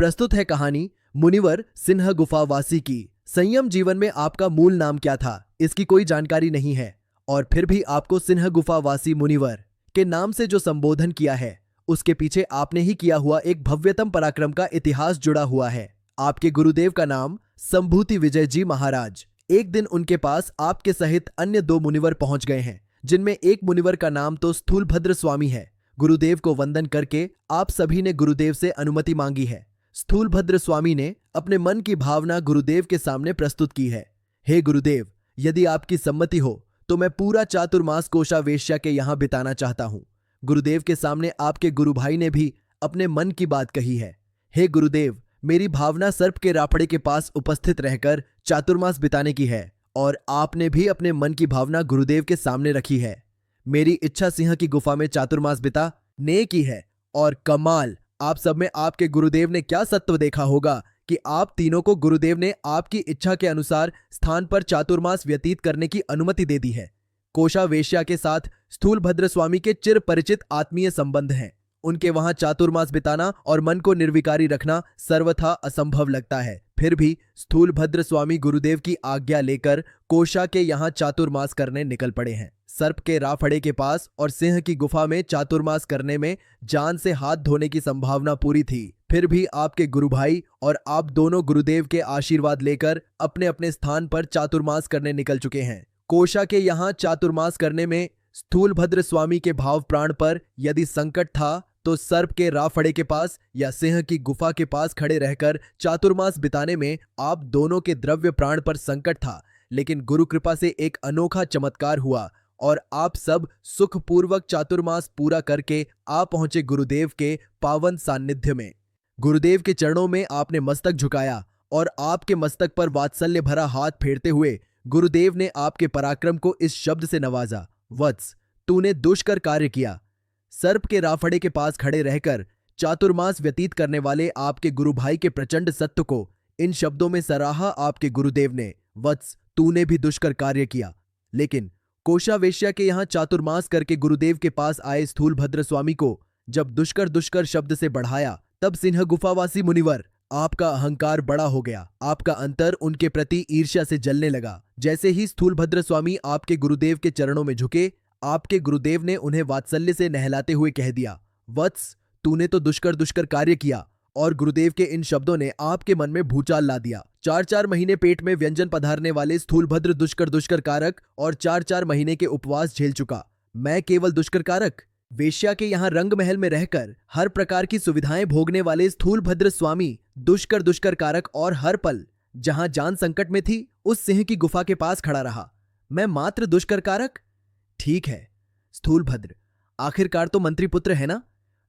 प्रस्तुत है कहानी मुनिवर सिन्ह गुफावासी की। संयम जीवन में आपका मूल नाम क्या था, इसकी कोई जानकारी नहीं है और फिर भी आपको सिन्ह गुफावासी मुनिवर के नाम से जो संबोधन किया है उसके पीछे आपने ही किया हुआ एक भव्यतम पराक्रम का इतिहास जुड़ा हुआ है। आपके गुरुदेव का नाम संभूति विजय जी महाराज। एक दिन उनके पास आपके सहित अन्य 2 मुनिवर पहुंच गए हैं, जिनमें एक मुनिवर का नाम तो स्थूलभद्र स्वामी है। गुरुदेव को वंदन करके आप सभी ने गुरुदेव से अनुमति मांगी है। स्थूलभद्र स्वामी ने अपने मन की भावना गुरुदेव के सामने प्रस्तुत की है। हे गुरुदेव, यदि आपकी सम्मति हो तो मैं पूरा चातुर्मास कोशा वेश्या के यहाँ बिताना चाहता हूँ। गुरुदेव के सामने आपके गुरु भाई ने भी अपने मन की बात कही है। हे गुरुदेव, मेरी भावना सर्प के राफड़े के पास उपस्थित रहकर चातुर्मास बिताने की है और आपने भी अपने मन की भावना गुरुदेव के सामने रखी है। मेरी इच्छा सिंह की गुफा में चातुर्मास बिताने की है। और कमाल, आप सब में आपके गुरुदेव ने क्या सत्व देखा होगा कि आप तीनों को गुरुदेव ने आपकी इच्छा के अनुसार स्थान पर चातुर्मास व्यतीत करने की अनुमति दे दी है। कोशा वेश्या के साथ स्थूलभद्र स्वामी के चिर परिचित आत्मीय संबंध हैं। उनके वहां चातुर्मास बिताना और मन को निर्विकारी रखना सर्वथा असंभव लगता है। फिर भी स्थूलभद्र स्वामी गुरुदेव की आज्ञा लेकर कोशा के यहाँ चातुर्मास करने निकल पड़े हैं। सर्प के राफड़े के पास और सिंह की गुफा में चातुर्मास करने में जान से हाथ धोने की संभावना पूरी थी। फिर भी आपके गुरु भाई और आप दोनों गुरुदेव के आशीर्वाद लेकर अपने अपने स्थान पर चातुर्मास करने निकल चुके हैं। कोशा के यहाँ चातुर्मास करने में स्थूलभद्र स्वामी के भाव प्राण पर यदि संकट था तो सर्प के राफड़े के पास या सिंह की गुफा के पास खड़े रहकर चातुर्मास बिताने में आप दोनों के द्रव्य प्राण पर संकट था। लेकिन गुरु कृपा से एक अनोखा चमत्कार हुआ और आप सब सुखपूर्वक चातुर्मास पूरा करके आ पहुंचे गुरुदेव के पावन सानिध्य में। गुरुदेव के चरणों में आपने मस्तक झुकाया और आपके मस्तक पर वात्सल्य भरा हाथ फेरते हुए गुरुदेव ने आपके पराक्रम को इस शब्द से नवाजा, वत्स, तूने दुष्कर कार्य किया। सर्प के राफड़े के पास खड़े रहकर चातुर्मास व्यतीत करने वाले आपके गुरु भाई के प्रचंड सत्व को इन शब्दों में सराहा आपके गुरुदेव ने, वत्स, तूने भी दुष्कर कार्य किया। लेकिन कोशा वेश्या के यहाँ चातुर्मास करके गुरुदेव के पास आए स्थूलभद्र स्वामी को जब दुष्कर दुष्कर शब्द से बढ़ाया, तब सिंह गुफावासी मुनिवर, आपका अहंकार बड़ा हो गया। आपका अंतर उनके प्रति ईर्ष्या से जलने लगा। जैसे ही स्थूलभद्र स्वामी आपके गुरुदेव के चरणों में झुके, आपके गुरुदेव ने उन्हें वात्सल्य से नहलाते हुए कह दिया, वत्स, तूने तो दुष्कर दुष्कर कार्य किया। और गुरुदेव के इन शब्दों ने आपके मन में भूचाल ला दिया। 4-4 महीने पेट में व्यंजन पधारने वाले स्थूलभद्र दुष्कर दुष्कर कारक और 4-4 महीने के उपवास झेल चुका मैं केवल दुष्कर कारक, वेश्या के यहाँ रंग महल में रहकर हर प्रकार की सुविधाएं भोगने वाले स्थूलभद्र स्वामी दुष्कर दुष्कर कारक और हर पल जहां जान संकट में थी उस सिंह की गुफा के पास खड़ा रहा। मैं मात्र दुष्कर कारक? ठीक है स्थूलभद्र, आखिरकार तो मंत्री पुत्र है ना।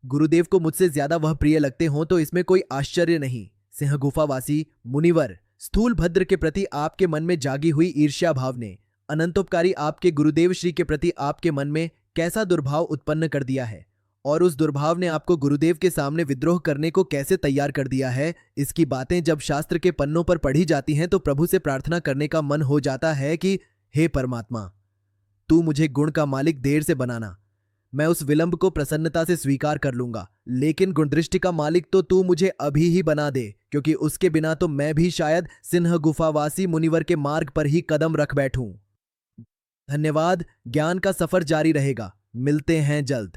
गुरुदेव को मुझसे ज्यादा वह प्रिय लगते हों तो इसमें कोई आश्चर्य नहीं। सिंह गुफावासी मुनिवर, स्थूलभद्र के प्रति आपके मन में जागी हुई ईर्ष्या भाव ने अनंतोपकारी आपके गुरुदेव श्री के प्रति आपके मन में कैसा दुर्भाव उत्पन्न कर दिया है और उस दुर्भाव ने आपको गुरुदेव के सामने विद्रोह करने को कैसे तैयार कर दिया है। इसकी बातें जब शास्त्र के पन्नों पर पढ़ी जाती हैं तो प्रभु से प्रार्थना करने का मन हो जाता है कि हे परमात्मा, तू मुझे गुण का मालिक देर से बनाना, मैं उस विलंब को प्रसन्नता से स्वीकार कर लूंगा, लेकिन गुणदृष्टि का मालिक तो तू मुझे अभी ही बना दे, क्योंकि उसके बिना तो मैं भी शायद सिंह गुफावासी मुनिवर के मार्ग पर ही कदम रख बैठूं। धन्यवाद। ज्ञान का सफर जारी रहेगा। मिलते हैं जल्द।